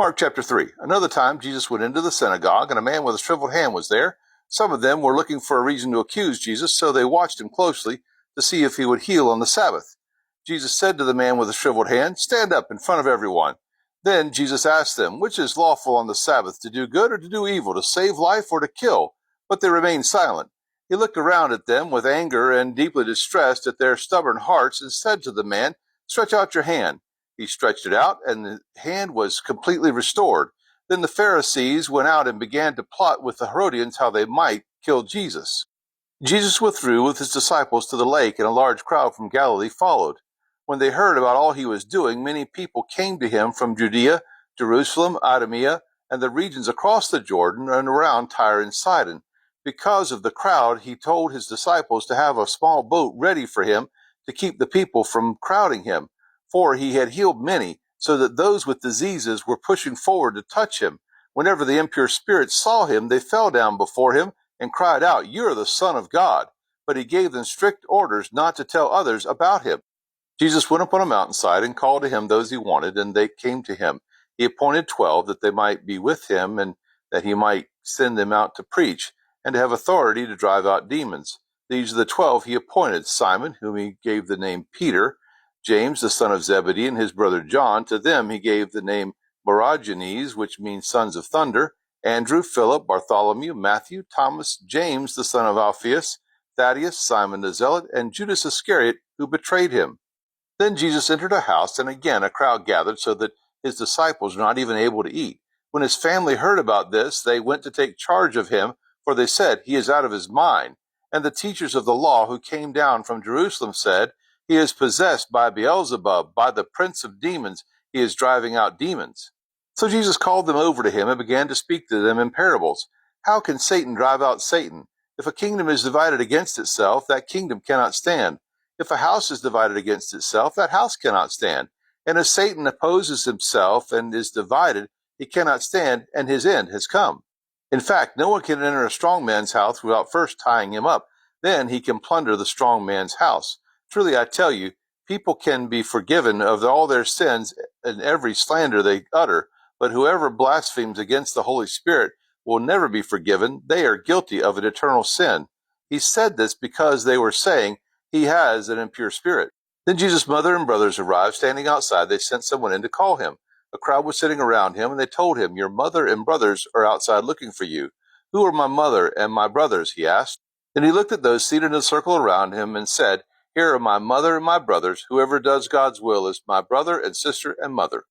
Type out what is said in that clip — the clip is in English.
Mark chapter 3. Another time Jesus went into the synagogue, and a man with a shriveled hand was there. Some of them were looking for a reason to accuse Jesus, so they watched him closely to see if he would heal on the Sabbath. Jesus said to the man with the shriveled hand, "Stand up in front of everyone." Then Jesus asked them, "Which is lawful on the Sabbath, to do good or to do evil, to save life or to kill?" But they remained silent. He looked around at them with anger and deeply distressed at their stubborn hearts and said to the man, "Stretch out your hand." He stretched it out, and the hand was completely restored. Then the Pharisees went out and began to plot with the Herodians how they might kill Jesus. Jesus withdrew with his disciples to the lake, and a large crowd from Galilee followed. When they heard about all he was doing, many people came to him from Judea, Jerusalem, Idumea, and the regions across the Jordan and around Tyre and Sidon. Because of the crowd, he told his disciples to have a small boat ready for him to keep the people from crowding him, for he had healed many, so that those with diseases were pushing forward to touch him. Whenever the impure spirits saw him, they fell down before him and cried out, "You are the Son of God." But he gave them strict orders not to tell others about him. Jesus went up on a mountainside and called to him those he wanted, and they came to him. He appointed 12 that they might be with him and that he might send them out to preach and to have authority to drive out demons. These are the 12 he appointed: Simon, whom he gave the name Peter, James, the son of Zebedee, and his brother John. To them he gave the name Boanerges, which means sons of thunder, Andrew, Philip, Bartholomew, Matthew, Thomas, James, the son of Alphaeus, Thaddeus, Simon the Zealot, and Judas Iscariot, who betrayed him. Then Jesus entered a house, and again a crowd gathered, so that his disciples were not even able to eat. When his family heard about this, they went to take charge of him, for they said, "He is out of his mind." And the teachers of the law who came down from Jerusalem said, "He is possessed by Beelzebub, by the prince of demons. He is driving out demons." So Jesus called them over to him and began to speak to them in parables. "How can Satan drive out Satan? If a kingdom is divided against itself, that kingdom cannot stand. If a house is divided against itself, that house cannot stand. And if Satan opposes himself and is divided, he cannot stand, and his end has come. In fact, no one can enter a strong man's house without first tying him up. Then he can plunder the strong man's house. Truly, I tell you, people can be forgiven of all their sins and every slander they utter, but whoever blasphemes against the Holy Spirit will never be forgiven. They are guilty of an eternal sin." He said this because they were saying, "He has an impure spirit." Then Jesus' mother and brothers arrived. Standing outside, they sent someone in to call him. A crowd was sitting around him, and they told him, "Your mother and brothers are outside looking for you." "Who are my mother and my brothers?" he asked. Then he looked at those seated in a circle around him and said, "Here are my mother and my brothers. Whoever does God's will is my brother and sister and mother."